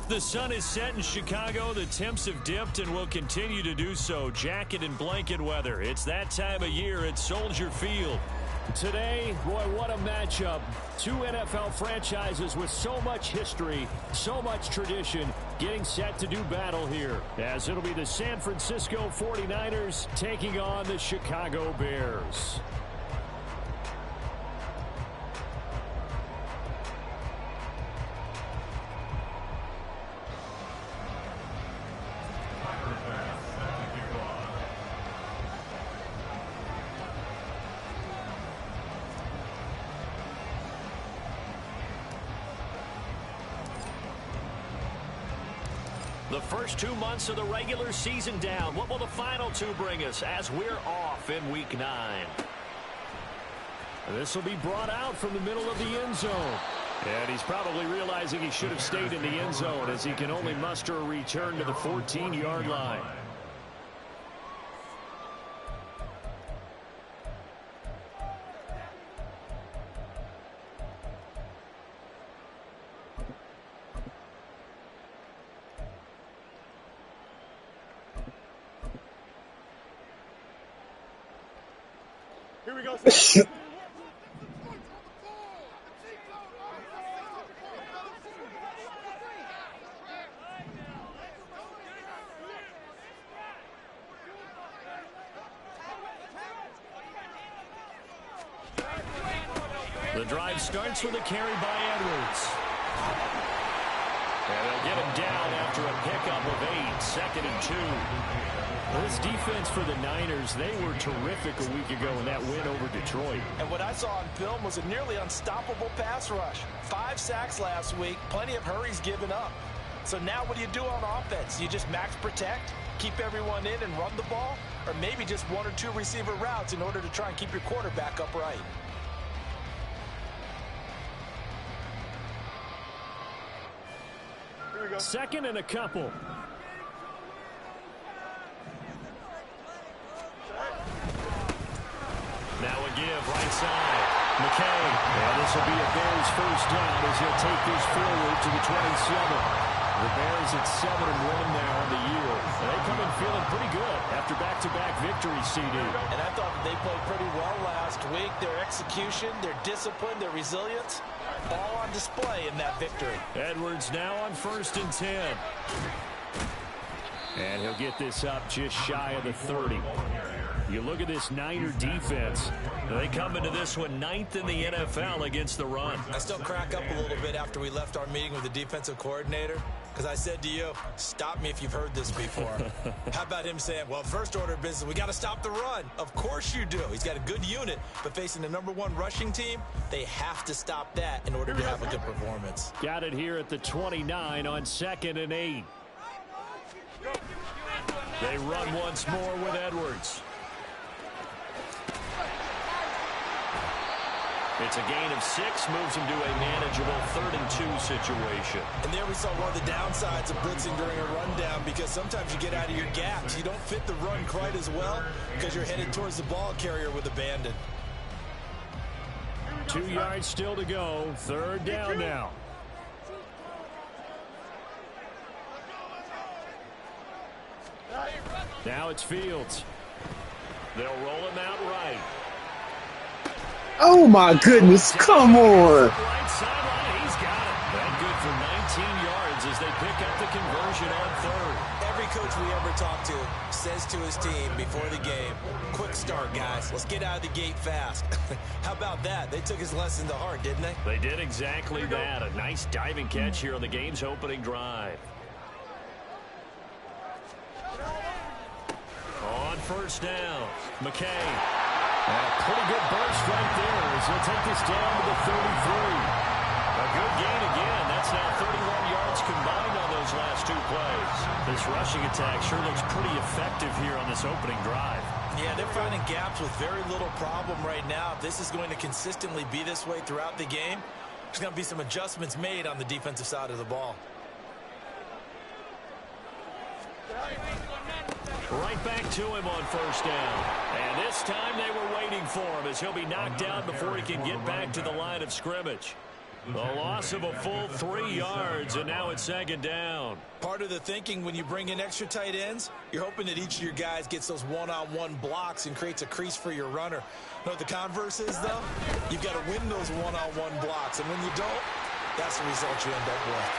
The sun is set in Chicago. The temps have dipped and will continue to do so. Jacket and blanket weather. It's that time of year at Soldier Field. Today, boy, what a matchup. Two NFL franchises with so much history, so much tradition, getting set to do battle here. As it'll be the San Francisco 49ers taking on the Chicago Bears. The first 2 months of the regular season down. What will the final two bring us as we're off in Week 9? This will be brought out from the middle of the end zone. And he's probably realizing he should have stayed in the end zone as he can only muster a return to the 14-yard line. Here we go. The drive starts with a carry by Edwards. And they'll get him down after a pickup of 8, 2nd and 2. Well, this defense for the Niners, they were terrific a week ago in that win over Detroit. And what I saw on film was a nearly unstoppable pass rush. 5 sacks last week, plenty of hurries given up. So now what do you do on offense? You just max protect, keep everyone in and run the ball, or maybe just 1 or 2 receiver routes in order to try and keep your quarterback upright. Here we go. 2nd and a couple. Now a give, right side. McKay. And this will be a Bears first down as he'll take this forward to the 27. The Bears at 7-1 now on the year. And they come in feeling pretty good after back-to-back victories, CD. And I thought that they played pretty well last week. Their execution, their discipline, their resilience, all on display in that victory. Edwards now on 1st and 10. And he'll get this up just shy of the 30. You look at this Niner defense. They come into this one 9th in the NFL against the run. I still crack up a little bit after we left our meeting with the defensive coordinator because I said to you, stop me if you've heard this before. How about him saying, well, first order of business, we got to stop the run. Of course you do. He's got a good unit, but facing the #1 rushing team, they have to stop that in order to have a good performance. Got it here at the 29 on 2nd and 8. They run once more with Edwards. It's a gain of 6, moves him to a manageable 3rd and 2 situation. And there we saw one of the downsides of blitzing during a rundown because sometimes you get out of your gaps. You don't fit the run quite as well because you're headed towards the ball carrier with abandon. 2 yards still to go. 3rd down now. Now it's Fields. They'll roll him out right. Oh, my goodness. Come on. Right sideline, he's got it. That good for 19 yards as they pick up the conversion on 3rd. Every coach we ever talk to says to his team before the game, quick start, guys. Let's get out of the gate fast. How about that? They took his lesson to heart, didn't they? They did exactly that. A nice diving catch here on the game's opening drive. On 1st down, McKay. A pretty good burst right there as he'll take this down to the 33. A good gain again. That's now 31 yards combined on those last 2 plays. This rushing attack sure looks pretty effective here on this opening drive. Yeah, they're finding gaps with very little problem right now. If this is going to consistently be this way throughout the game, there's going to be some adjustments made on the defensive side of the ball. Right back to him on 1st down. And this time they were waiting for him as he'll be knocked down before he can get back to the line of scrimmage. The loss of a full 3 yards, and now it's second down. Part of the thinking when you bring in extra tight ends, you're hoping that each of your guys gets those one-on-one blocks and creates a crease for your runner. You know what the converse is, though? You've got to win those one-on-one blocks, and when you don't, that's the result you end up with.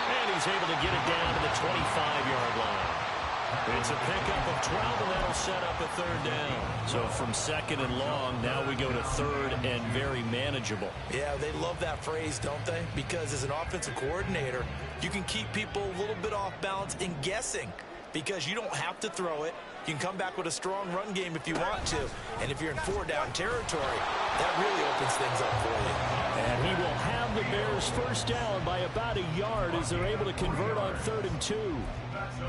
And he's able to get it down to the 25-yard line. It's a pickup of 12, and that'll set up a third down. So from second and long, now we go to third and very manageable. Yeah, they love that phrase, don't they? Because as an offensive coordinator, you can keep people a little bit off balance and guessing because you don't have to throw it. You can come back with a strong run game if you want to. And if you're in 4-down territory, that really opens things up for you. And he will have the Bears first down by about a yard as they're able to convert on 3rd and 2.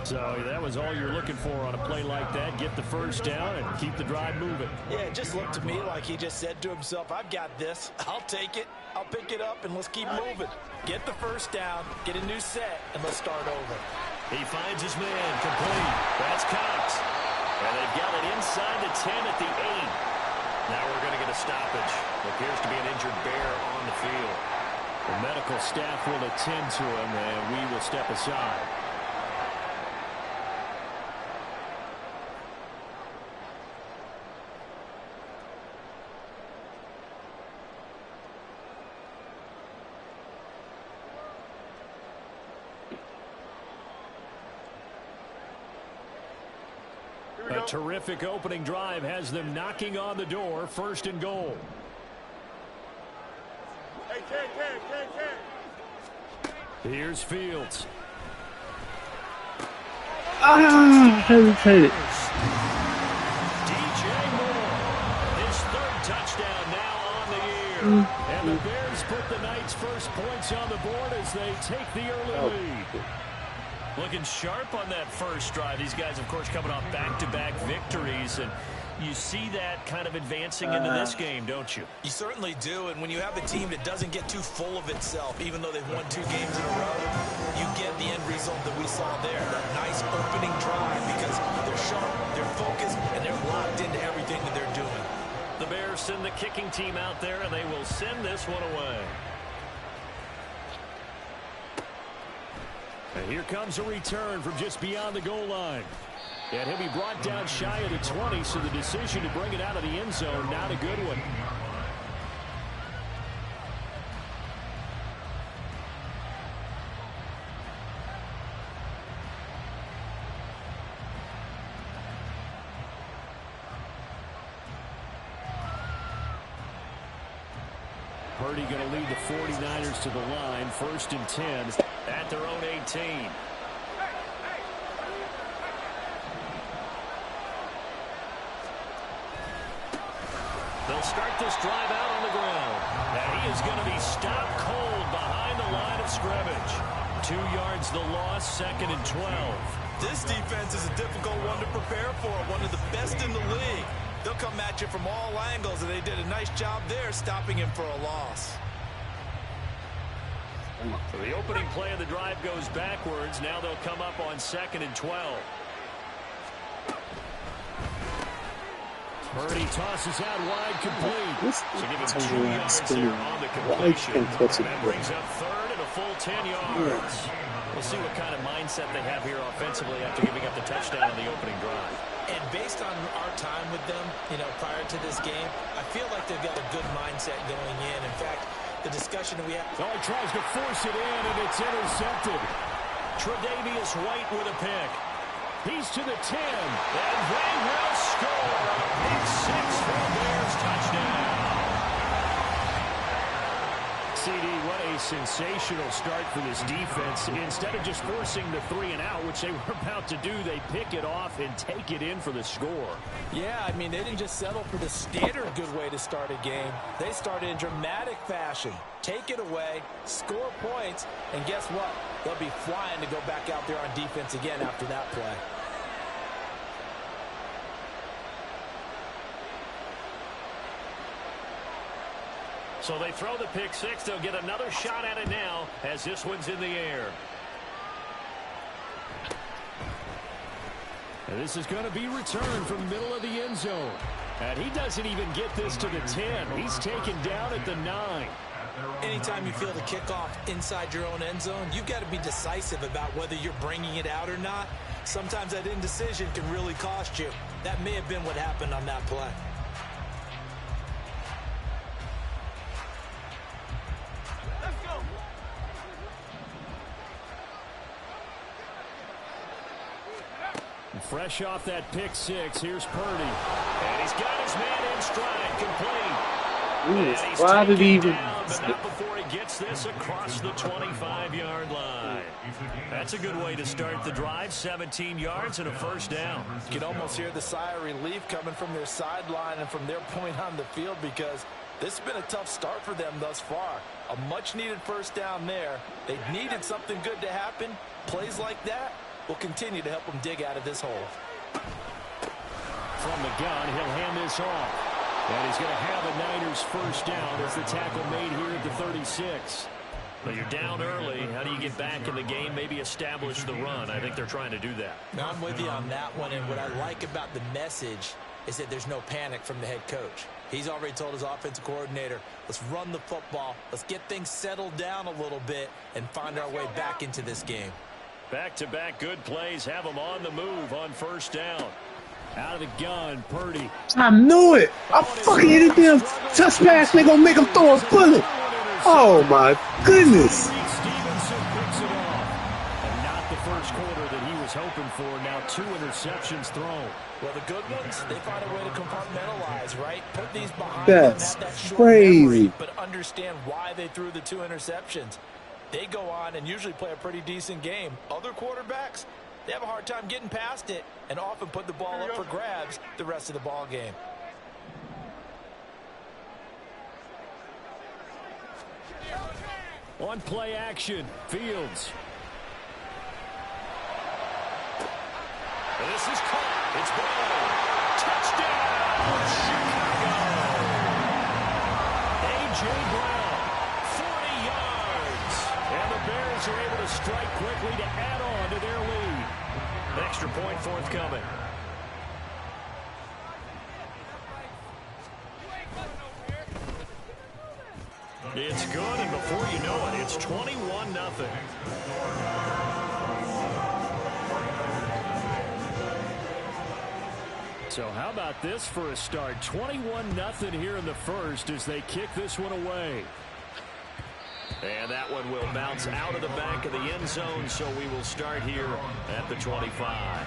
So that was all you're looking for on a play like that. Get the first down and keep the drive moving. Yeah, it just looked to me like he just said to himself, I've got this. I'll take it. I'll pick it up, and let's keep moving. Get the first down, get a new set, and let's start over. He finds his man complete. That's Cox. And they've got it inside the 10 at the 8. Now we're going to get a stoppage. There appears to be an injured Bear on the field. The medical staff will attend to him, and we will step aside. A terrific opening drive has them knocking on the door. 1st and goal. Hey, Ken. Here's Fields. Hesitate. DJ Moore. His 3rd touchdown now on the year. And the Bears put the Knights' first points on the board as they take the early lead. Looking sharp on that first drive. These guys, of course, coming off back-to-back victories, and you see that kind of advancing into this game, don't you? You certainly do, and when you have a team that doesn't get too full of itself, even though they've won 2 games in a row, you get the end result that we saw there, that nice opening drive, because they're sharp, they're focused, and they're locked into everything that they're doing. The Bears send the kicking team out there, and they will send this one away. And here comes a return from just beyond the goal line. And he'll be brought down shy of the 20, so the decision to bring it out of the end zone, not a good one. Purdy going to lead the 49ers to the line. 1st and 10 at their own 18. They'll start this drive out on the ground. And he is going to be stopped cold behind the line of scrimmage. 2 yards the loss, 2nd and 12. This defense is a difficult one to prepare for, one of the best in the league. They'll come at you from all angles, and they did a nice job there stopping him for a loss. So the opening play of the drive goes backwards. Now they'll come up on 2nd and 12. Purdy tosses out wide, complete. So give him 2 yards there on the completion. That brings up 3rd and a full 10 yards. We'll see what kind of mindset they have here offensively after giving up the touchdown on the opening drive. And based on our time with them, prior to this game, I feel like they've got a good mindset going in. In fact, the discussion that we have. Oh, he tries to force it in, and it's intercepted. Tre'Davious White with a pick. He's to the 10, and they will score. Pick 6 for the Bears, touchdown. CD, what a sensational start for this defense. Instead of just forcing the 3 and out, which they were about to do, they pick it off and take it in for the score. Yeah, I mean, they didn't just settle for the standard good way to start a game. They started in dramatic fashion. Take it away, score points, and guess what? They'll be flying to go back out there on defense again after that play. So they throw the pick 6. They'll get another shot at it now as this one's in the air. And this is going to be returned from the middle of the end zone. And he doesn't even get this to the 10. He's taken down at the 9. Anytime you feel the kickoff inside your own end zone, you've got to be decisive about whether you're bringing it out or not. Sometimes that indecision can really cost you. That may have been what happened on that play. Fresh off that pick six, here's Purdy. And he's got his man in stride, complete. Why did he even... Down, but not before he gets this across the 25-yard line. That's a good way to start the drive, 17 yards and a first down. You can almost hear the sigh of relief coming from their sideline and from their point on the field because this has been a tough start for them thus far. A much-needed first down there. They needed something good to happen. Plays like that will continue to help them dig out of this hole. From the gun, he'll hand this off. And he's going to have a Niners first down as the tackle made here at the 36. But you're down early. How do you get back in the game? Maybe establish the run. I think they're trying to do that. Now, I'm with you on that one. And what I like about the message is that there's no panic from the head coach. He's already told his offensive coordinator, let's run the football. Let's get things settled down a little bit and find our way back into this game. Back-to-back good plays have them on the move on first down. Out of the gun, Purdy. I knew it. I fucking hit it damn touch pass. They gonna make him throw a bullet. Oh my goodness. Stevenson picks it off. And not the first quarter that he was hoping for. Now 2 interceptions thrown. Well, the good ones, they find a way to compartmentalize, right? Put these behind That's them, have that short crazy. memory, but understand why they threw the 2 interceptions. They go on and usually play a pretty decent game. Other quarterbacks, they have a hard time getting past it and often put the ball up for grabs the rest of the ball game. On play action, Fields. This is caught. It's ball. Touchdown, Chicago. A.J. Brown, 40 yards. And the Bears are able to strike quickly to add on to their lead. Extra point forthcoming. It's good, and before you know it, it's 21-0. So how about this for a start? 21-0 here in the first as they kick this one away. And that one will bounce out of the back of the end zone, so we will start here at the 25.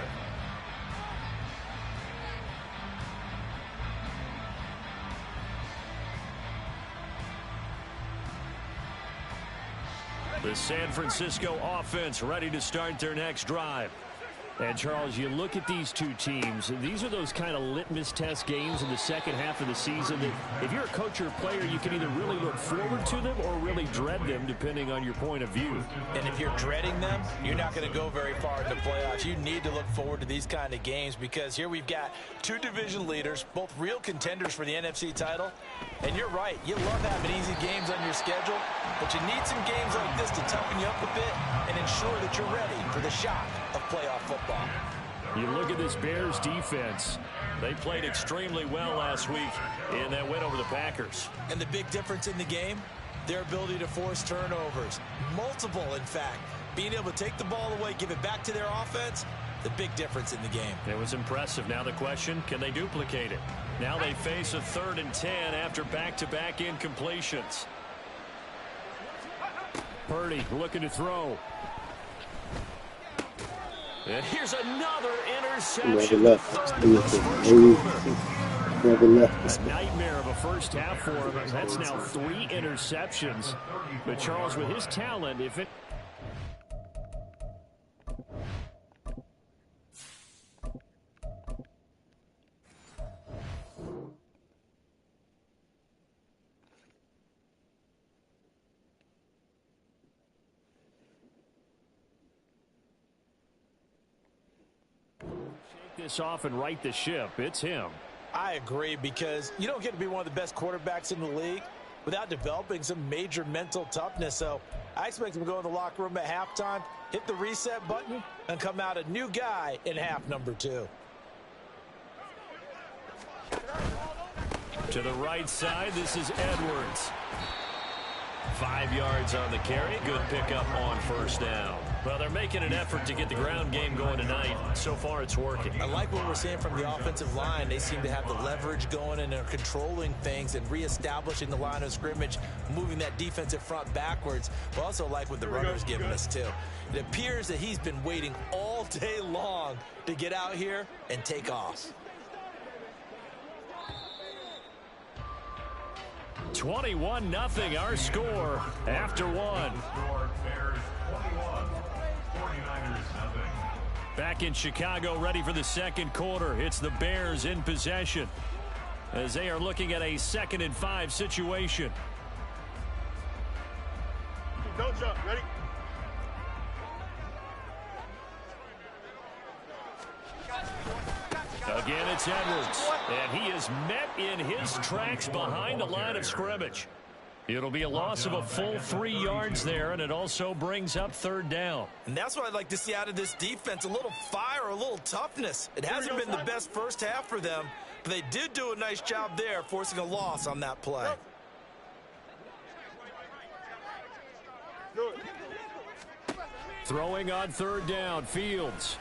The San Francisco offense ready to start their next drive. And, Charles, you look at these two teams, and these are those kind of litmus test games in the second half of the season that if you're a coach or a player, you can either really look forward to them or really dread them, depending on your point of view. And if you're dreading them, you're not going to go very far in the playoffs. You need to look forward to these kind of games because here we've got 2 division leaders, both real contenders for the NFC title. And you're right, you love having easy games on your schedule, but you need some games like this to toughen you up a bit and ensure that you're ready for the shock of playoff football. You look at this Bears defense. They played extremely well last week in that win over the Packers. And the big difference in the game, their ability to force turnovers. Multiple, in fact. Being able to take the ball away, give it back to their offense, the big difference in the game. It was impressive. Now the question, can they duplicate it? Now they face a 3rd and 10 after back-to-back incompletions. Purdy looking to throw. And here's another interception. Never left. A nightmare of a first half for him. That's now 3 interceptions. But Charles, with his talent, if it... this off and right the ship. It's him. I agree because you don't get to be one of the best quarterbacks in the league without developing some major mental toughness. So I expect him to go in the locker room at halftime, hit the reset button, and come out a new guy in half number 2. To the right side, this is Edwards. 5 yards on the carry. Good pickup on first down. Well, they're making an effort to get the ground game going tonight. So far, it's working. I like what we're seeing from the offensive line. They seem to have the leverage going and are controlling things and reestablishing the line of scrimmage, moving that defensive front backwards. But also like what the runner's giving us, too. It appears that he's been waiting all day long to get out here and take off. 21-0 our score after one. Back in Chicago, ready for the second quarter. It's the Bears in possession as they are looking at a 2nd and 5 situation. Don't jump. Ready? Again, it's Edwards, and he is met in his tracks behind the line of scrimmage. It'll be a loss of a full 3 yards there, and it also brings up 3rd down. And that's what I'd like to see out of this defense, a little fire, a little toughness. It hasn't been the best first half for them, but they did do a nice job there, forcing a loss on that play. Throwing on 3rd down, Fields.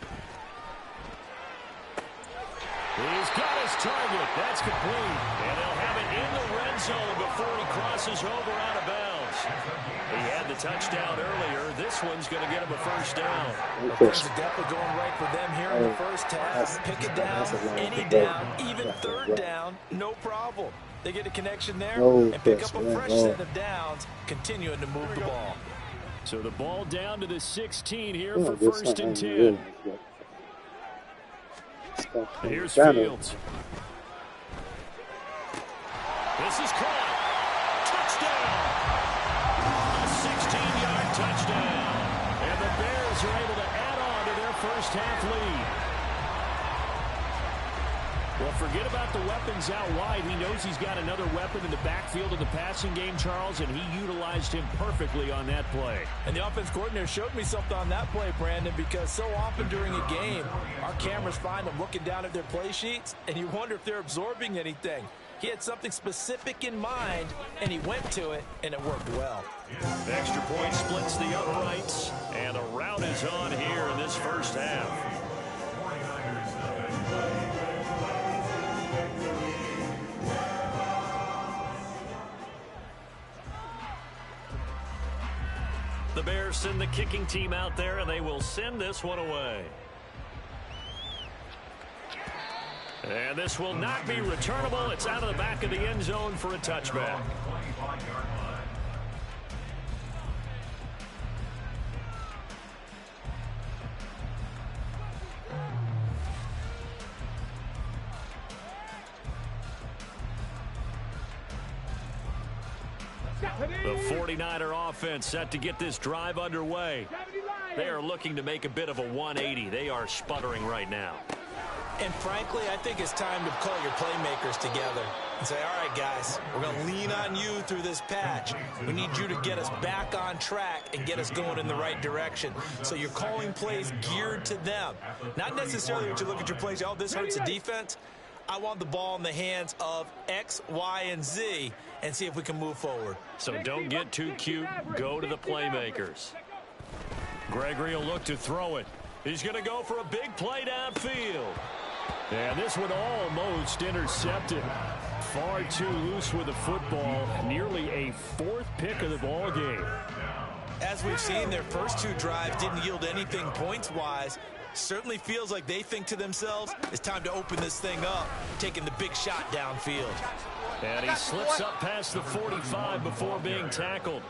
He's got his target. That's complete. And they'll have it in the red zone before he crosses over out of bounds. He had the touchdown earlier. This one's going to get him a first down. Things are definitely going right for them here in the first half. Pick it down, any down, even 3rd down, no problem. They get a connection there and pick up a fresh set of downs, continuing to move the ball. So the ball down to the 16 here for 1st and 10. Here's Fields. This is caught. Touchdown. A 16-yard touchdown. And the Bears are able to add on to their first half lead. Well, forget about the weapons out wide. He knows he's got another weapon in the backfield in the passing game, Charles, and he utilized him perfectly on that play. And the offense coordinator showed me something on that play, Brandon, because so often during a game, our cameras find them looking down at their play sheets, and you wonder if they're absorbing anything. He had something specific in mind, and he went to it, and it worked well. Extra point splits the uprights, and a rout is on here in this first half. The Bears send the kicking team out there, and they will send this one away. And this will not be returnable. It's out of the back of the end zone for a touchback. The 49er offense set to get this drive underway. They are looking to make a bit of a 180. They are sputtering right now. And frankly, I think it's time to call your playmakers together and say, all right, guys, we're going to lean on you through this patch. We need you to get us back on track and get us going in the right direction. So you're calling plays geared to them. Not necessarily when you look at your plays, oh, this hurts the defense. I want the ball in the hands of X, Y, and Z and see if we can move forward. So don't get too cute. Go to the playmakers. Gregory will look to throw it. He's going to go for a big play downfield. And this one almost intercepted. Far too loose with the football. Nearly a 4th pick of the ball game. As we've seen, their first 2 drives didn't yield anything points-wise. Certainly feels like they think to themselves, it's time to open this thing up, taking the big shot downfield. And he slips up past the 45 before being tackled.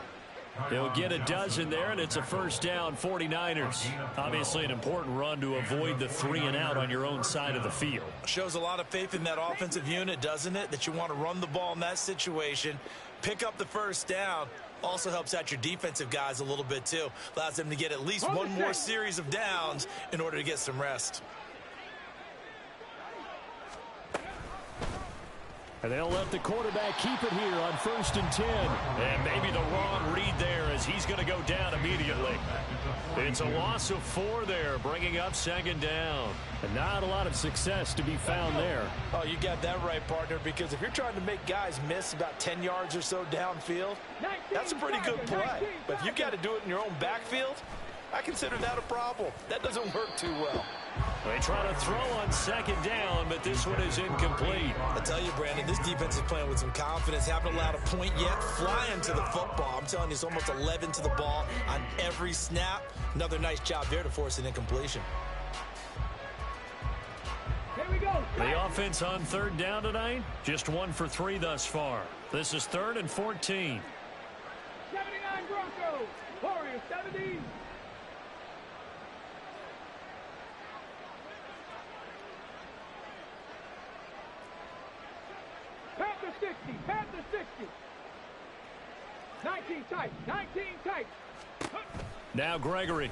They'll get a dozen there, and it's a first down, 49ers. Obviously an important run to avoid the 3-and-out on your own side of the field. Shows a lot of faith in that offensive unit, doesn't it? That you want to run the ball in that situation, pick up the first down. Also helps out your defensive guys a little bit, too. Allows them to get at least one more series of downs in order to get some rest. And they'll let the quarterback keep it here on 1st and 10. And maybe the wrong read there as he's going to go down immediately. It's a loss of 4 there, bringing up 2nd down. And not a lot of success to be found there. Oh, you got that right, partner, because if you're trying to make guys miss about 10 yards or so downfield, that's a pretty good play. But if you've got to do it in your own backfield, I consider that a problem. That doesn't work too well. They try to throw on 2nd down, but this one is incomplete. I tell you, Brandon, this defense is playing with some confidence. Haven't allowed a point yet. Flying to the football. I'm telling you, it's almost 11 to the ball on every snap. Another nice job there to force an incompletion. Here we go. The offense on 3rd down tonight, just 1 for 3 thus far. This is 3rd and 14. 79 Broncos. Warriors 70. Panther 60. Panther 60. 19 tight. 19 tight. Now Gregory.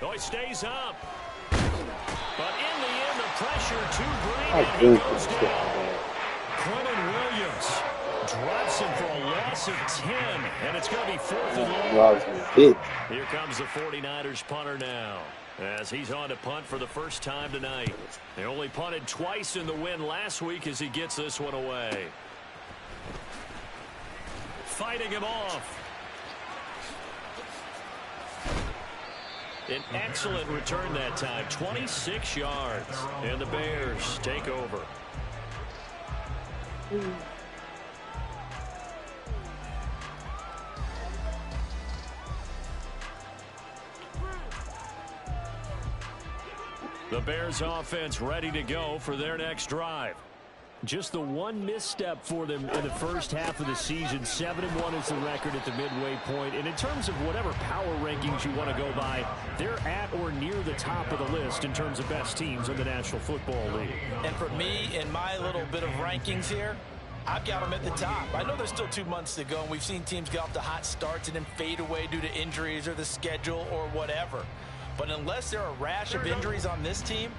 Oh, he stays up. But in the end, the pressure too great, and he goes down. Quentin Williams drops him for a loss of 10, and it's going to be 4th and long. Here comes the 49ers punter now, as he's on to punt for the first time tonight. They only punted twice in the win last week as he gets this one away. Fighting him off. An excellent return that time, 26 yards. And the Bears take over. The Bears offense ready to go for their next drive. Just the one misstep for them in the first half of the season. 7-1 is the record at the midway point. And in terms of whatever power rankings you want to go by, they're at or near the top of the list in terms of best teams in the National Football League. And for me, in my little bit of rankings here, I've got them at the top. I know there's still 2 months to go, and we've seen teams get off to hot starts and then fade away due to injuries or the schedule or whatever. But unless there are a rash of injuries on this team,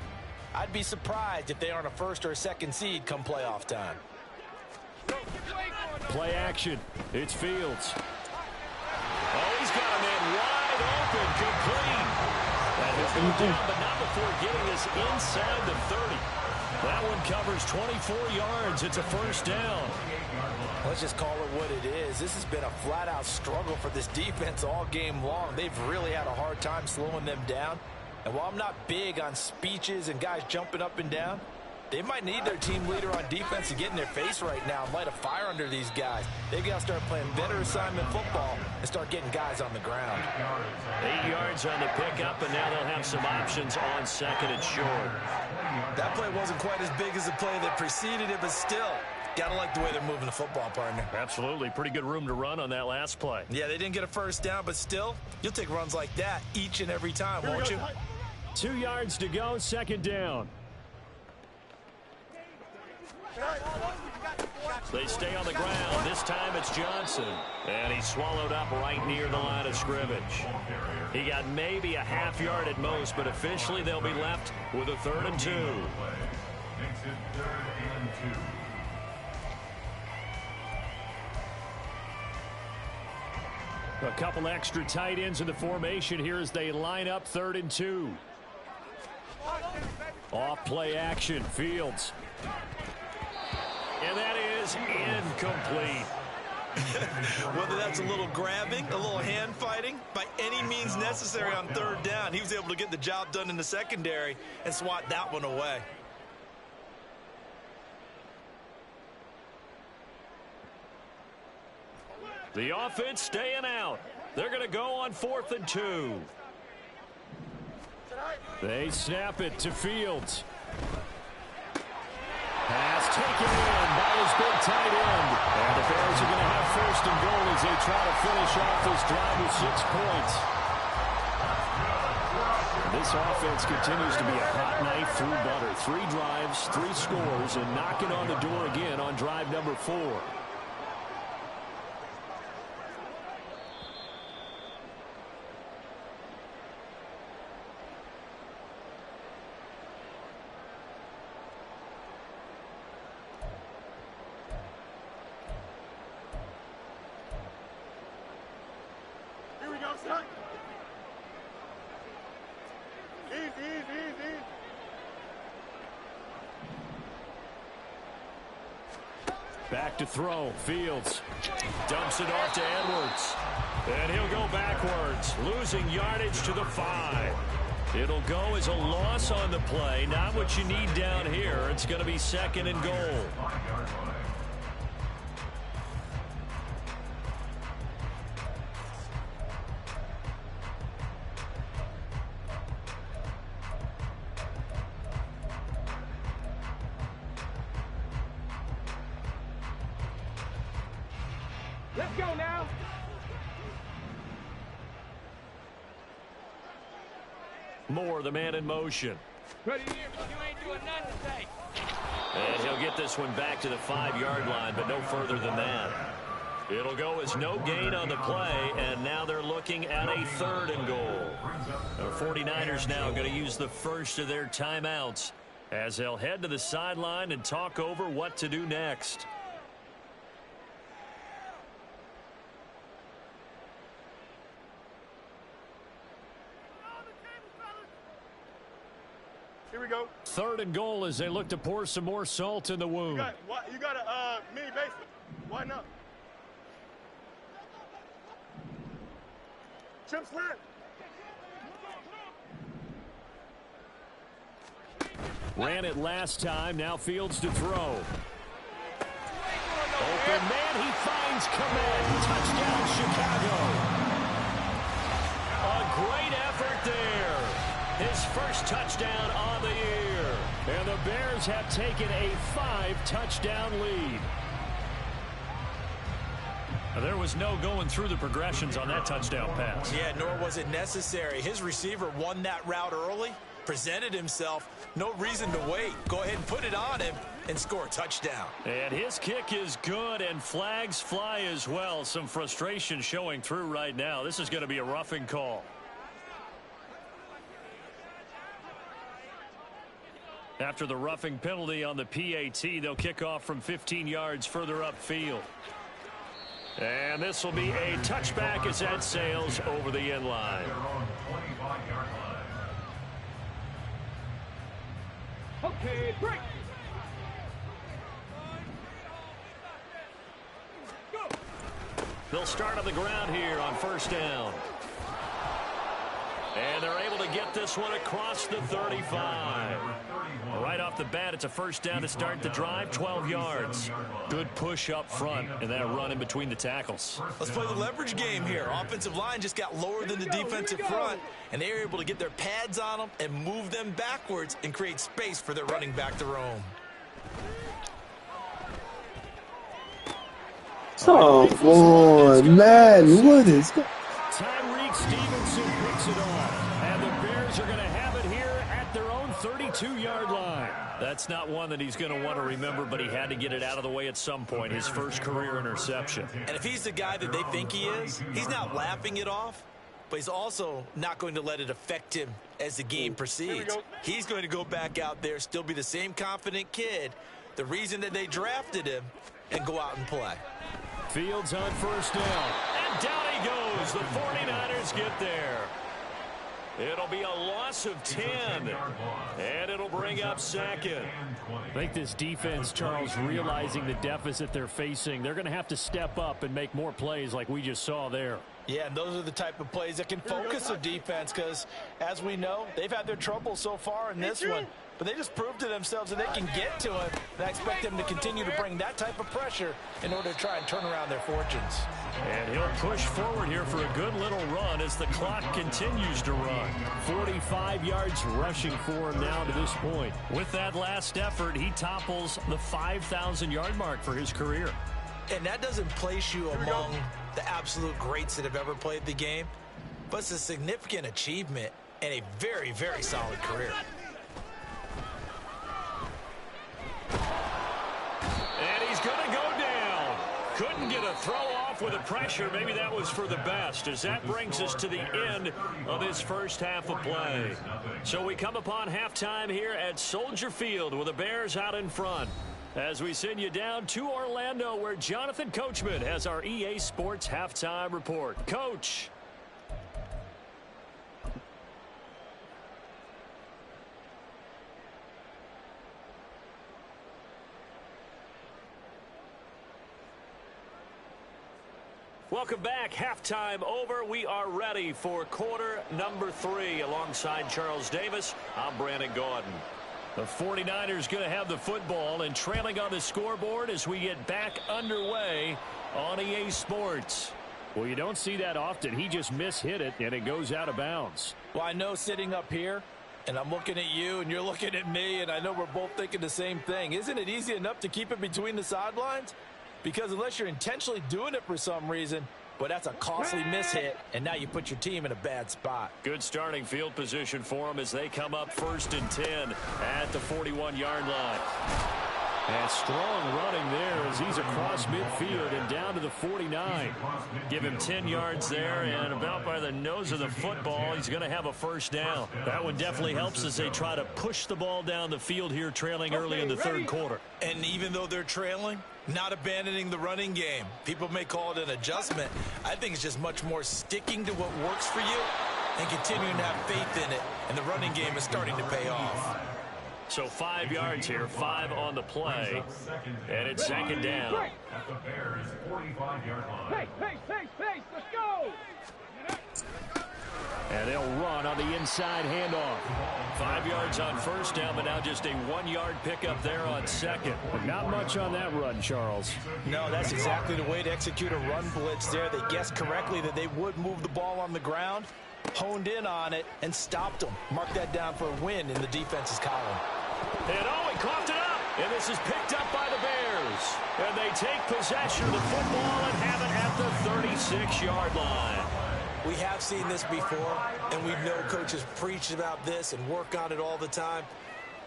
I'd be surprised if they aren't a 1st or a 2nd seed come playoff time. Play action. It's Fields. Oh, he's got a man wide open, complete. And he'll go down, but not before getting this inside the 30. That one covers 24 yards. It's a 1st down. Let's just call it what it is. This has been a flat-out struggle for this defense all game long. They've really had a hard time slowing them down. And while I'm not big on speeches and guys jumping up and down, they might need their team leader on defense to get in their face right now and light a fire under these guys. They've got to start playing better assignment football and start getting guys on the ground. 8 yards on the pickup, and now they'll have some options on 2nd and short. That play wasn't quite as big as the play that preceded it, but still, got to like the way they're moving the football, partner. Absolutely. Pretty good room to run on that last play. Yeah, they didn't get a 1st down, but still, you'll take runs like that each and every time, won't you? 2 yards to go, 2nd down. They stay on the ground. This time it's Johnson. And he's swallowed up right near the line of scrimmage. He got maybe a half yard at most, but officially they'll be left with a 3rd and 2. A couple extra tight ends in the formation here as they line up 3rd and 2. Off play action, Fields. And that is incomplete. Whether that's a little grabbing, a little hand fighting, by any means necessary on 3rd down, he was able to get the job done in the secondary and swat that one away. The offense staying out. They're going to go on 4th and 2. They snap it to Fields. Pass taken in by his big tight end. And the Bears are going to have 1st and goal as they try to finish off this drive with 6 points. This offense continues to be a hot knife through butter. 3 drives, 3 scores, and knocking on the door again on drive number 4. Back to throw. Fields dumps it off to Edwards. And he'll go backwards, losing yardage to the 5. It'll go as a loss on the play. Not what you need down here. It's going to be 2nd and goal. Let's go now. Moore, the man in motion. Ready? You ain't doing nothing today. And he'll get this one back to the 5-yard line, but no further than that. It'll go as no gain on the play, and now they're looking at a 3rd and goal. The 49ers now going to use the first of their timeouts as they'll head to the sideline and talk over what to do next. Here we go. 3rd and goal as they look to pour some more salt in the wound. You got a mini basement. Why not? Chip slant. Ran it last time. Now Fields to throw. Open man. He finds Komet. Touchdown, Chicago. A great effort there. His first touchdown on the year. And the Bears have taken a 5-touchdown lead. There was no going through the progressions on that touchdown pass. Yeah, nor was it necessary. His receiver won that route early, presented himself. No reason to wait. Go ahead and put it on him and score a touchdown. And his kick is good, and flags fly as well. Some frustration showing through right now. This is going to be a roughing call. After the roughing penalty on the PAT, they'll kick off from 15 yards further upfield. And this will be a touchback as that sails over the end line. Okay, break. They'll start on the ground here on 1st down. And they're able to get this one across the 35. Right off the bat, it's a 1st down to start the drive, 12 yards. Good push up front and that run in between the tackles. Let's play the leverage game here. Offensive line just got lower than the defensive front, and they were able to get their pads on them and move them backwards and create space for their running back to roam. Oh, boy, man, what is that? Tyreek Stevenson picks it off, and the Bears are going to have it here at their own 32-yard line. That's not one that he's going to want to remember, but he had to get it out of the way at some point, his first career interception. And if he's the guy that they think he is, he's not laughing it off, but he's also not going to let it affect him as the game proceeds. He's going to go back out there, still be the same confident kid, the reason that they drafted him, and go out and play. Fields on 1st down. And down he goes. The 49ers get there. It'll be a loss of 10. And it'll bring up 2nd. I think this defense, Charles, realizing the deficit they're facing, they're going to have to step up and make more plays like we just saw there. Yeah, and those are the type of plays that can focus a defense because, as we know, they've had their trouble so far in this one. But they just proved to themselves that they can get to him. And I expect them to continue to bring that type of pressure in order to try and turn around their fortunes. And he'll push forward here for a good little run as the clock continues to run. 45 yards rushing for him now to this point. With that last effort, he topples the 5,000-yard mark for his career. And that doesn't place you among the absolute greats that have ever played the game, but it's a significant achievement and a very, very solid career. And he's going to go down. Couldn't get a throw off with the pressure. Maybe that was for the best, as that brings us to the end of this first half of play. So we come upon halftime here at Soldier Field with the Bears out in front, as we send you down to Orlando, where Jonathan Coachman has our EA Sports halftime report. Coach. Welcome back. Halftime over. We are ready for quarter number 3. Alongside Charles Davis, I'm Brandon Gaudin. The 49ers going to have the football and trailing on the scoreboard as we get back underway on EA Sports. Well, you don't see that often. He just mishit it, and it goes out of bounds. Well, I know sitting up here, and I'm looking at you, and you're looking at me, and I know we're both thinking the same thing. Isn't it easy enough to keep it between the sidelines? Because unless you're intentionally doing it for some reason, but that's a costly mishit, and now you put your team in a bad spot. Good starting field position for them as they come up 1st and 10 at the 41-yard line. And strong running there as he's across midfield and down to the 49. Give him 10 yards there, and about by the nose of the football, he's going to have a first down. That one definitely helps as they try to push the ball down the field here, trailing early in the third quarter. And even though they're trailing, not abandoning the running game. People may call it an adjustment. I think it's just much more sticking to what works for you and continuing to have faith in it. And the running game is starting to pay off. So 5 yards here, 5 on the play, and it's 2nd down. Hey, let's go! And they'll run on the inside handoff. 5 yards on first down, but now just a 1-yard pickup there on 2nd. But not much on that run, Charles. No, that's exactly the way to execute a run blitz there. They guessed correctly that they would move the ball on the ground, honed in on it, and stopped them. Mark that down for a win in the defense's column. And he coughed it up. And this is picked up by the Bears. And they take possession of the football and have it at the 36-yard line. We have seen this before, and we know coaches preach about this and work on it all the time.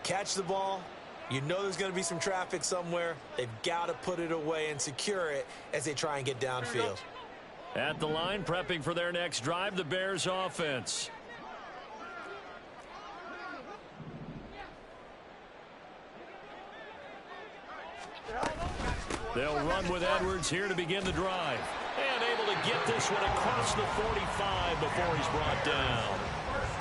Catch the ball. You know there's going to be some traffic somewhere. They've got to put it away and secure it as they try and get downfield. At the line, prepping for their next drive, the Bears offense. They'll run with Edwards here to begin the drive. And able to get this one across the 45 before he's brought down.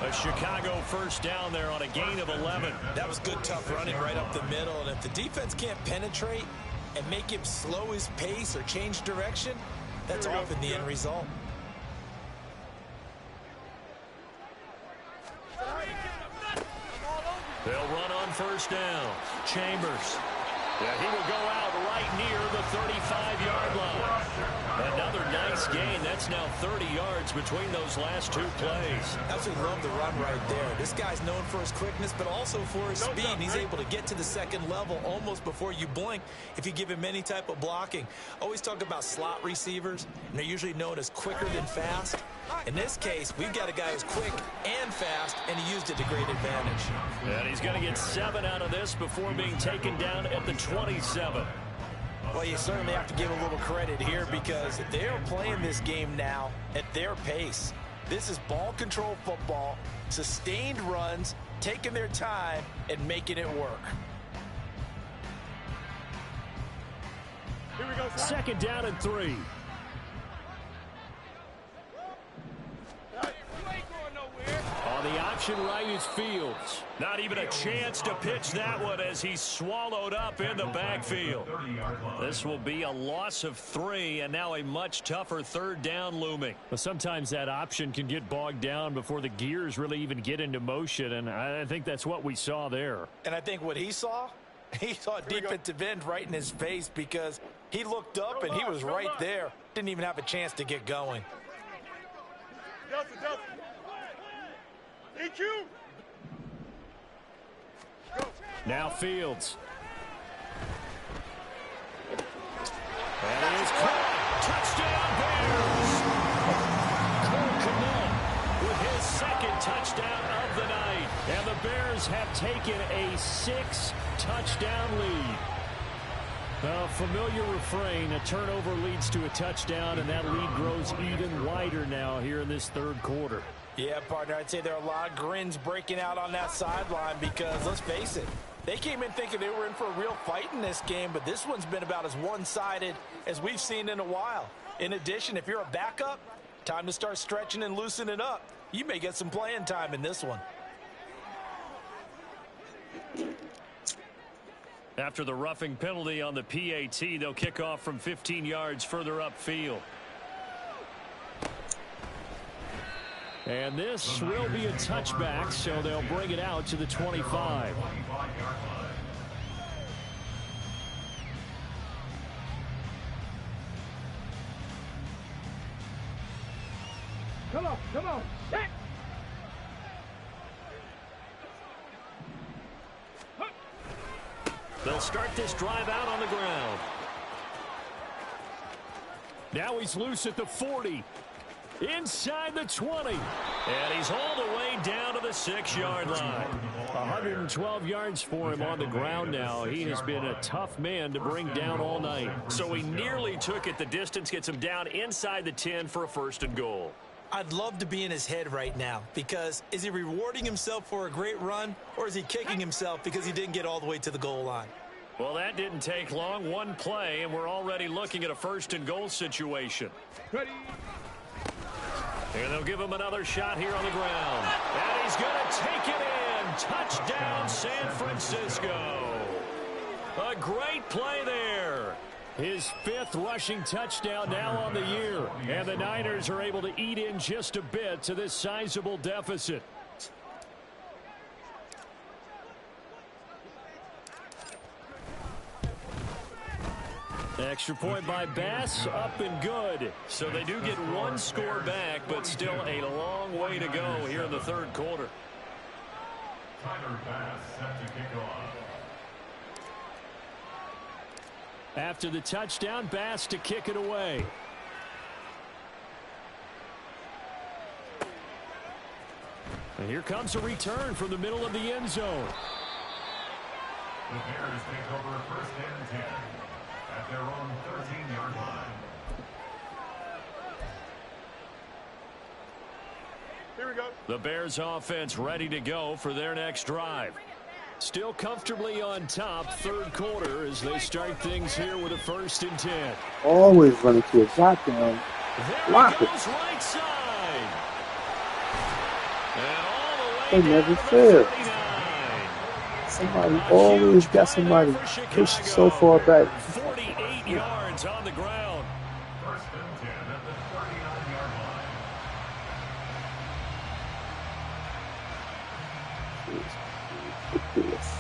A Chicago first down there on a gain of 11. That was good, tough running right up the middle. And if the defense can't penetrate and make him slow his pace or change direction, that's often the end result. They'll run on first down. Chambers. Yeah, he will go out right near the 35-yard line. Another nice gain. That's now 30 yards between those last 2 plays. Absolutely love the run right there. This guy's known for his quickness, but also for his speed. And he's able to get to the second level almost before you blink if you give him any type of blocking. Always talk about slot receivers, and they're usually known as quicker than fast. In this case, we've got a guy who's quick and fast, and he used it to great advantage. And he's going to get 7 out of this before being taken down at the 27. Well, you certainly have to give a little credit here because they're playing this game now at their pace. This is ball control football, sustained runs, taking their time, and making it work. Here we go, 2nd down and 3. On the option right is Fields. Not even a chance to pitch that one as he's swallowed up in the backfield. This will be a loss of 3 and now a much tougher 3rd down looming. But sometimes that option can get bogged down before the gears really even get into motion, and I think that's what we saw there. And I think what he saw defensive end right in his face because he looked up and he was right there. Didn't even have a chance to get going. Delta. EQ. Go. Now Fields. And it is caught. Touchdown Bears. Cole Kmet with his 2nd touchdown of the night. And the Bears have taken a 6-touchdown lead. A familiar refrain, a turnover leads to a touchdown, and that lead grows even wider now here in this 3rd quarter. Yeah, partner, I'd say there are a lot of grins breaking out on that sideline because, let's face it, they came in thinking they were in for a real fight in this game, but this one's been about as one-sided as we've seen in a while. In addition, if you're a backup, time to start stretching and loosening up. You may get some playing time in this one. After the roughing penalty on the PAT, they'll kick off from 15 yards further upfield. And this will be a touchback, so they'll bring it out to the 25. Come on, come on. Hit. They'll start this drive out on the ground. Now he's loose at the 40. Inside the 20. And he's all the way down to the 6-yard line. 112 yards for him on the ground now. He has been a tough man to bring down all night. So he nearly took it the distance, gets him down inside the 10 for a 1st and goal. I'd love to be in his head right now because is he rewarding himself for a great run or is he kicking himself because he didn't get all the way to the goal line? Well, that didn't take long. One play, and we're already looking at a 1st and goal situation. Ready. And they'll give him another shot here on the ground. And he's going to take it in. Touchdown, San Francisco. A great play there. His 5th rushing touchdown now on the year. And the Niners are able to eat in just a bit to this sizable deficit. Extra point by Bass, up and good. So they do get 1 score back, but still a long way to go here in the 3rd quarter. Tyler Bass set to kick off. After the touchdown, Bass to kick it away. And here comes a return from the middle of the end zone. The Bears take over 1st and 10 at their own 13-yard line. Here we go. The Bears offense ready to go for their next drive. Still comfortably on top, 3rd quarter as they start things here with a 1st and 10. Always running to a goddamn blocker. Right side. And all the way They down never to fail. 39. Somebody always got somebody pushed so far back. 48 yards on the ground. 1st and 10 at the 39-yard line. Ridiculous.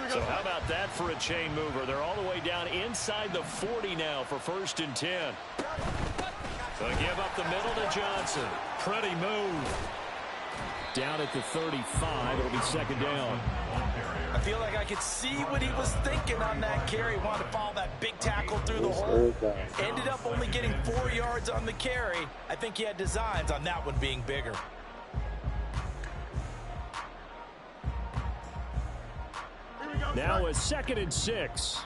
So how about that for a chain mover? They're all the way down inside the 40 now for 1st and 10. So give up the middle to Johnson. Pretty move. Down at the 35, it'll be 2nd down. I feel like I could see what he was thinking on that carry. Wanted to follow that big tackle through the hole. Ended up only getting 4 yards on the carry. I think he had designs on that one being bigger. Now a 2nd and 6.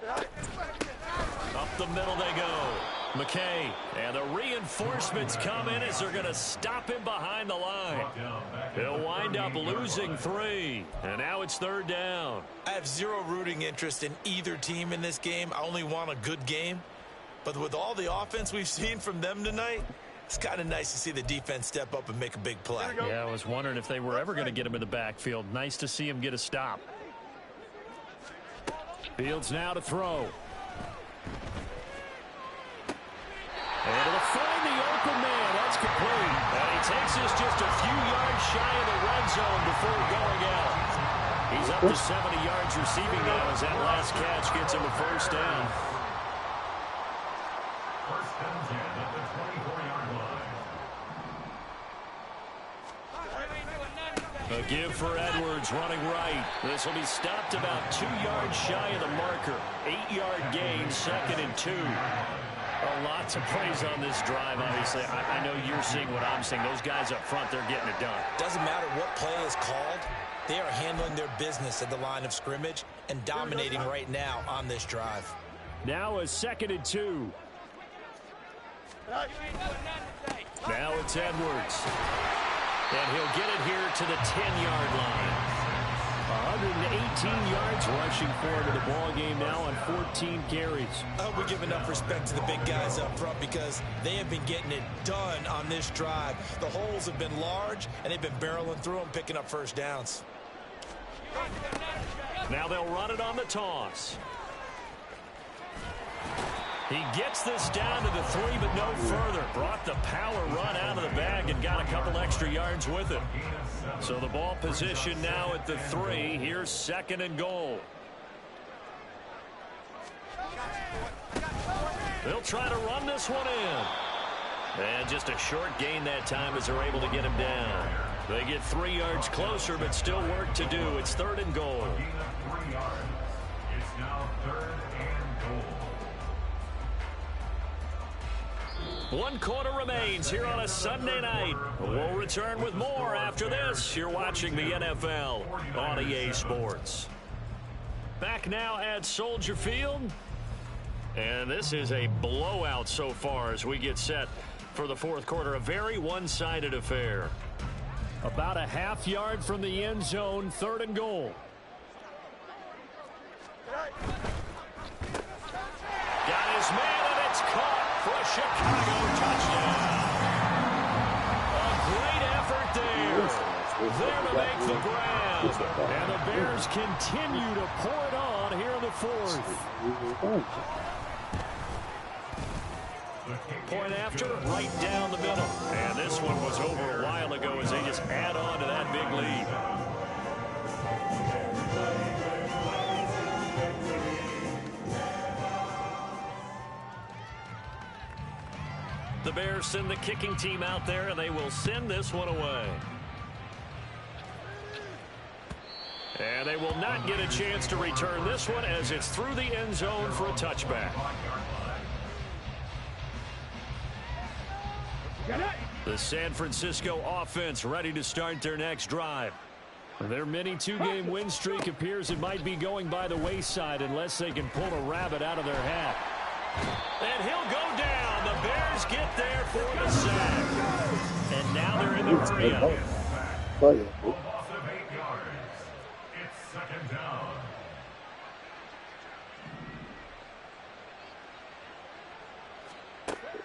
Up the middle they go. McKay, and the reinforcements come in as they're going to stop him behind the line. He'll wind up losing 3, and now it's 3rd down. I have zero rooting interest in either team in this game. I only want a good game. But with all the offense we've seen from them tonight, it's kind of nice to see the defense step up and make a big play. Yeah, I was wondering if they were ever going to get him in the backfield. Nice to see him get a stop. Fields now to throw. And to find the open man. That's complete. And he takes this just a few yards shy of the red zone before going out. He's up to 70 yards receiving now as that last catch gets him a 1st down. 1st and 10 at the 24-yard line. A give for Edwards running right. This will be stopped about 2 yards shy of the marker. 8-yard gain, 2nd and 2. A lot to praise on this drive, obviously. I know you're seeing what I'm seeing. Those guys up front, they're getting it done. Doesn't matter what play is called. They are handling their business at the line of scrimmage and dominating right now on this drive. Now a 2nd and 2. Now it's Edwards. And he'll get it here to the 10-yard line. 118 yards rushing forward to the ball game now on 14 carries. I hope we give enough respect to the big guys up front because they have been getting it done on this drive. The holes have been large, and they've been barreling through them, picking up 1st downs. Now they'll run it on the toss. He gets this down to the 3, but no further. Brought the power run out of the bag and got a couple extra yards with it. So the ball position now at the 3. Here's 2nd and goal. They'll try to run this one in. And just a short gain that time as they're able to get him down. They get 3 yards closer, but still work to do. It's 3rd and goal. 3 yards. It's now 3rd and goal. 1 quarter remains here on a Sunday night. We'll return with more after this. You're watching the NFL on EA Sports. Back now at Soldier Field. And this is a blowout so far as we get set for the 4th quarter. A very one-sided affair. About a half yard from the end zone, 3rd and goal. Got his man, and it's caught for a Chicago touchdown. A great effort there. There to make the grab. And the Bears continue to pour it on here in the 4th. Point after, right down the middle. And this one was over a while ago as they just add on to that big lead. The Bears send the kicking team out there, and they will send this one away. And they will not get a chance to return this one as it's through the end zone for a touchback. The San Francisco offense ready to start their next drive. Their mini 2-game win streak appears it might be going by the wayside unless they can pull a rabbit out of their hat. And he'll go down. The Bears get there for the sack. And now they're in the hurry-up. A loss of 8 yards. It's 2nd down.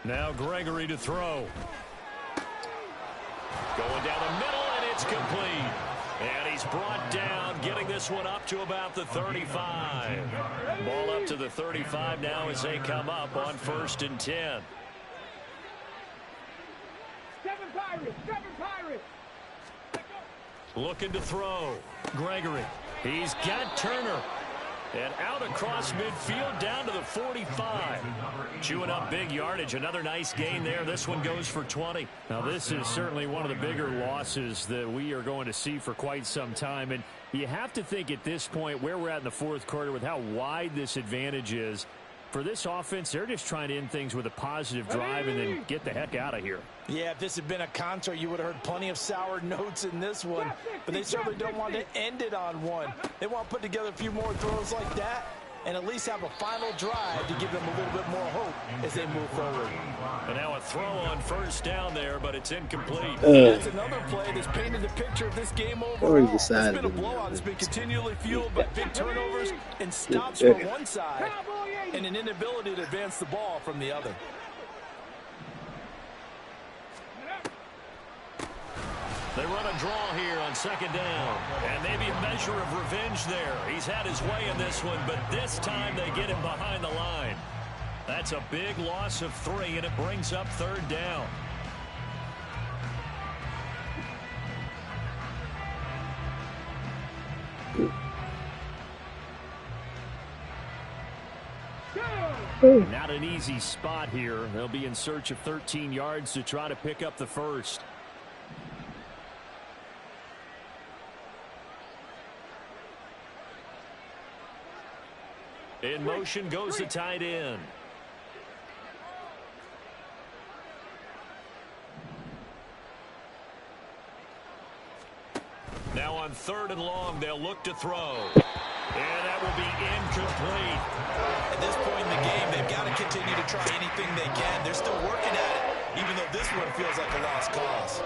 Now Gregory to throw. Going down the middle, and it's complete. And he's brought down, getting this one up to about the 35. Ball up to the 35 now as they come up on 1st and 10. 7 Pirates! Looking to throw. Gregory. He's got Turner. And out across midfield down to the 45. Chewing up big yardage. Another nice gain there. This one goes for 20. Now, this is certainly one of the bigger losses that we are going to see for quite some time. And you have to think at this point where we're at in the 4th quarter with how wide this advantage is. For this offense, they're just trying to end things with a positive drive and then get the heck out of here. Yeah, if this had been a concert, you would have heard plenty of sour notes in this one. But they certainly don't want to end it on one. They want to put together a few more throws like that and at least have a final drive to give them a little bit more hope as they move forward. And now a throw on 1st down there, but it's incomplete. That's another play that's painted the picture of this game overall. It's decided been a blowout. It's been continually fueled by big turnovers and stops from one side and an inability to advance the ball from the other. They run a draw here on 2nd down. And maybe a measure of revenge there. He's had his way in this one, but this time they get him behind the line. That's a big loss of 3, and it brings up 3rd down. Not an easy spot here. They'll be in search of 13 yards to try to pick up the 1st. In motion goes the tight end. Now on 3rd and long, they'll look to throw. And that will be incomplete. At this point in the game, they've got to continue to try anything they can. They're still working at it, even though this one feels like a lost cause.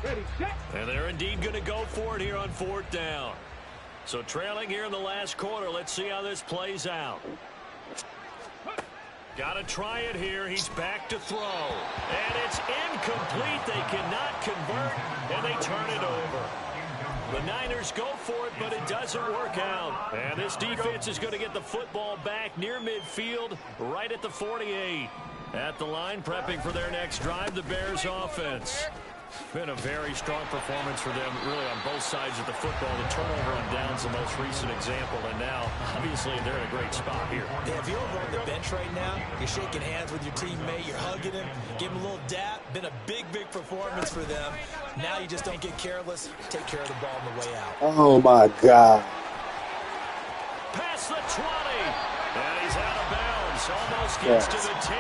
Ready, set. And they're indeed going to go for it here on 4th down. So trailing here in the last quarter. Let's see how this plays out. Got to try it here. He's back to throw. And it's incomplete. They cannot convert, and they turn it over. The Niners go for it, but it doesn't work out. And this defense is going to get the football back near midfield, right at the 48. At the line, prepping for their next drive, the Bears offense. Been a very strong performance for them, really, on both sides of the football. The turnover on downs, the most recent example, and now, obviously, they're in a great spot here. Yeah, if you're over on the bench right now, you're shaking hands with your teammate, you're hugging him, give him a little dap. Been a big, big performance for them. Now you just don't get careless. Take care of the ball on the way out. Oh, my God. Past the 20, and he's out of bounds. Almost gets to the 10.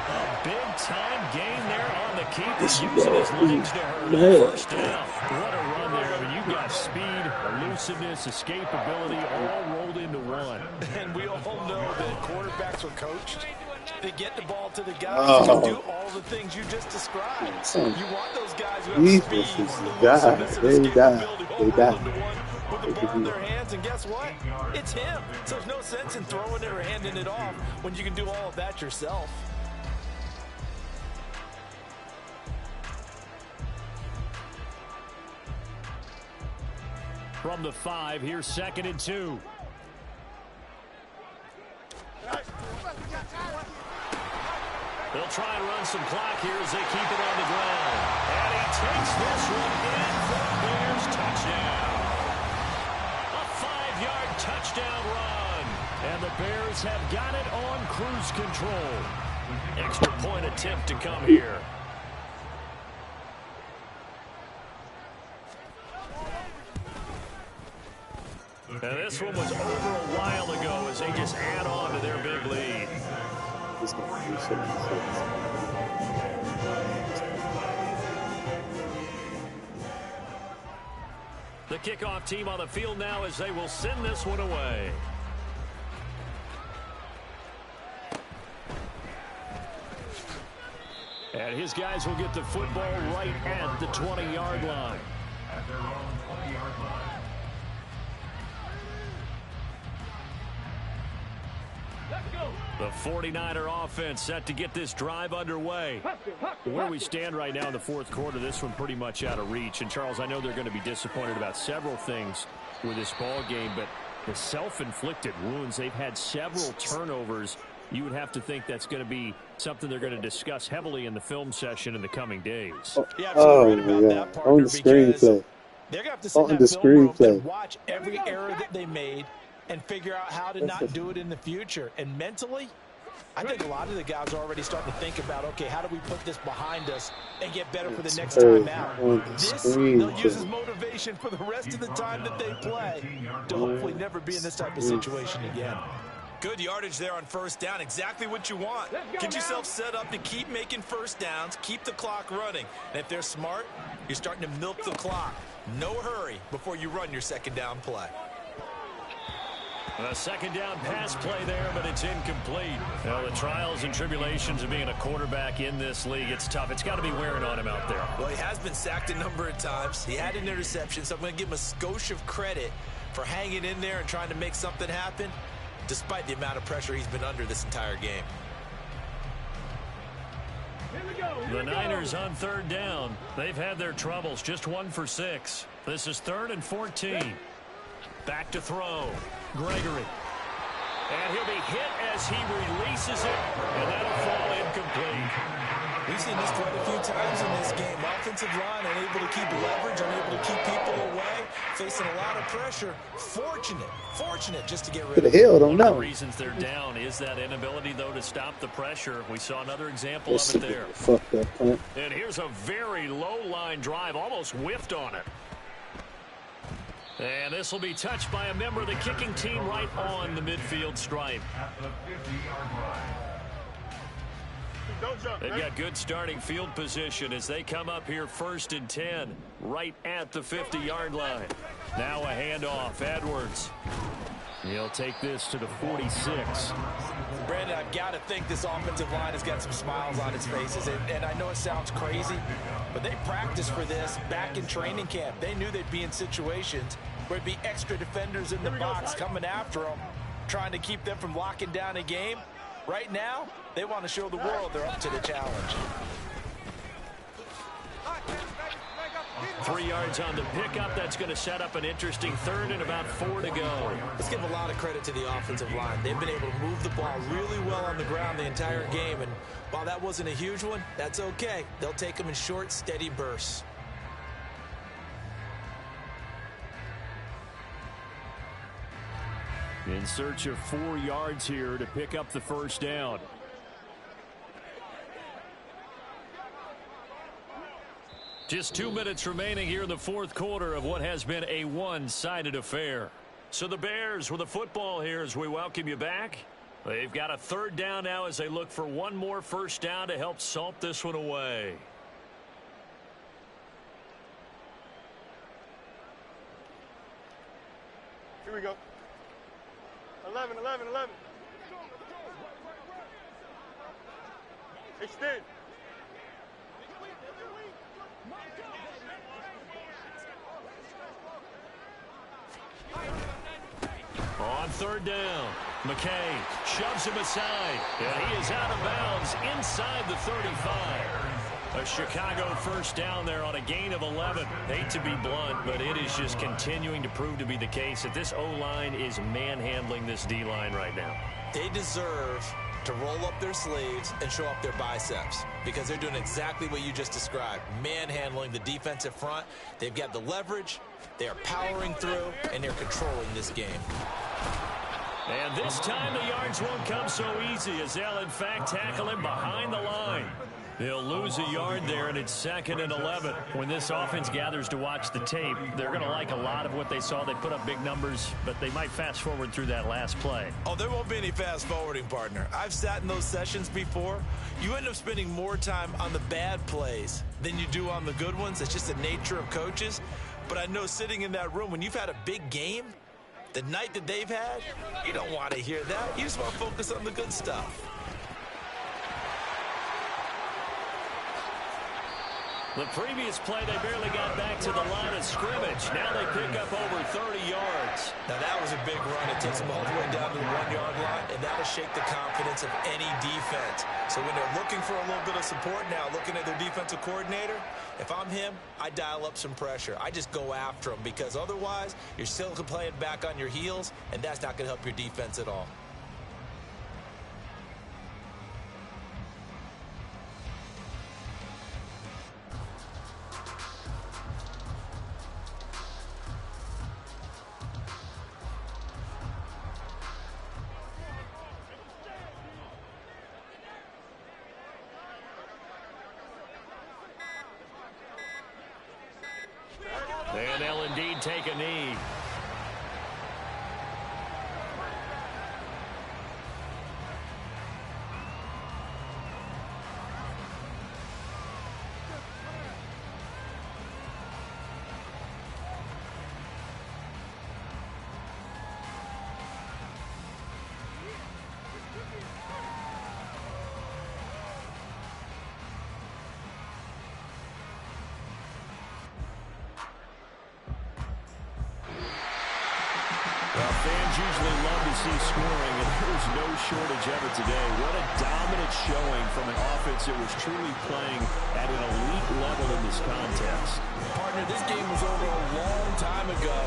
A big-time gain there on the keeper, using his legs to hurt him. First down. What a run there. I mean, you've got speed, elusiveness, escapability, all rolled into one. And we all know that quarterbacks are coached to get the ball to the guys who do all the things you just described. You want those guys who have speed, elusiveness, and escapability all rolled into one with the ball in their hands. And guess what? It's him. So there's no sense in throwing it or handing it off when you can do all of that yourself. From the 5, here's 2nd and 2. They'll try and run some clock here as they keep it on the ground. And he takes this one in for the Bears touchdown. A 5-yard touchdown run. And the Bears have got it on cruise control. Extra point attempt to come here. And this one was over a while ago as they just add on to their big lead. The kickoff team on the field now as they will send this one away. And his guys will get the football right at the 20-yard line. At their own 20-yard line. The 49er offense set to get this drive underway. Where we stand right now in the fourth quarter, this one pretty much out of reach. And, Charles, I know they're going to be disappointed about several things with this ball game, but the self-inflicted wounds, they've had several turnovers. You would have to think that's going to be something they're going to discuss heavily in the film session in the coming days. Yeah, absolutely right about that, partner, on the screenplay. They're going to have to sit in that film room and watch every error that they made and figure out how to not do it in the future. And mentally, I think a lot of the guys are already starting to think about, okay, how do we put this behind us and get better for the next time out? This, they'll use as motivation for the rest of the time that they play to hopefully never be in this type of situation again. Good yardage there on first down. Exactly what you want. Get yourself set up to keep making first downs, keep the clock running. And if they're smart, you're starting to milk the clock. No hurry before you run your second down play. A second down pass play there, but it's incomplete. Now, the trials and tribulations of being a quarterback in this league, it's tough. It's got to be wearing on him out there. Well, he has been sacked a number of times. He had an interception, so I'm going to give him a skosh of credit for hanging in there and trying to make something happen, despite the amount of pressure he's been under this entire game. The Niners on third down. They've had their troubles, just 1 for 6. This is 3rd and 14. Back to throw. Gregory. And he'll be hit as he releases it, and that'll fall incomplete. We've seen this quite a few times in this game. Offensive line unable to keep leverage, unable to keep people away, facing a lot of pressure. Fortunate just to get rid of it. Hell, don't One know. of the reasons they're down is that inability, though, to stop the pressure. We saw another example of it there. Fuck that punt. And here's a very low-line drive, almost whiffed on it. And this will be touched by a member of the kicking team right on the midfield stripe. At the 50-yard line. Don't jump. They've got good starting field position as they come up here 1st and 10, right at the 50-yard line. Now a handoff, Edwards. He'll take this to the 46. Brandon, I've got to think this offensive line has got some smiles on its faces. And I know it sounds crazy, but they practiced for this back in training camp. They knew they'd be in situations where there'd be extra defenders in the box coming after them, trying to keep them from locking down a game. Right now, they want to show the world they're up to the challenge. 3 yards on the pickup. That's going to set up an interesting third and about 4 to go. Let's give a lot of credit to the offensive line. They've been able to move the ball really well on the ground the entire game. And while that wasn't a huge one, that's okay. They'll take them in short, steady bursts. In search of 4 yards here to pick up the first down. Just 2 minutes remaining here in the fourth quarter of what has been a one-sided affair. So the Bears with the football here as we welcome you back. They've got a third down now as they look for one more first down to help salt this one away. Here we go. 11, 11, 11. Extend. On third down, McKay shoves him aside, and he is out of bounds inside the 35. A Chicago first down there on a gain of 11. Hate to be blunt, but it is just continuing to prove to be the case that this O-line is manhandling this D-line right now. They deserve to roll up their sleeves and show up their biceps because they're doing exactly what you just described, manhandling the defensive front. They've got the leverage, they are powering through, and they're controlling this game. And this time the yards won't come so easy as they'll in fact tackle him behind the line. They'll lose a yard there, and it's 2nd and 11. When this offense gathers to watch the tape, they're going to like a lot of what they saw. They put up big numbers, but they might fast forward through that last play. Oh, there won't be any fast forwarding, partner. I've sat in those sessions before. You end up spending more time on the bad plays than you do on the good ones. It's just the nature of coaches. But I know sitting in that room, when you've had a big game, the night that they've had, you don't want to hear that. You just want to focus on the good stuff. The previous play, they barely got back to the line of scrimmage. Now they pick up over 30 yards. Now that was a big run. It takes them all the way down to the 1-yard line, and that'll shake the confidence of any defense. So when they're looking for a little bit of support now, looking at their defensive coordinator, if I'm him, I dial up some pressure. I just go after them because otherwise you're still playing back on your heels, and that's not going to help your defense at all. And they'll indeed take a knee. Fans usually love to see scoring, and there's no shortage of it today. What a dominant showing from an offense that was truly playing at an elite level in this contest. Partner, this game was over a long time ago,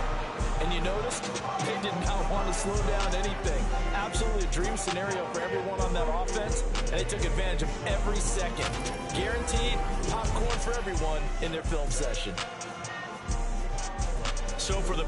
and you noticed they did not want to slow down anything. Absolutely a dream scenario for everyone on that offense, and they took advantage of every second. Guaranteed popcorn for everyone in their film session. So for the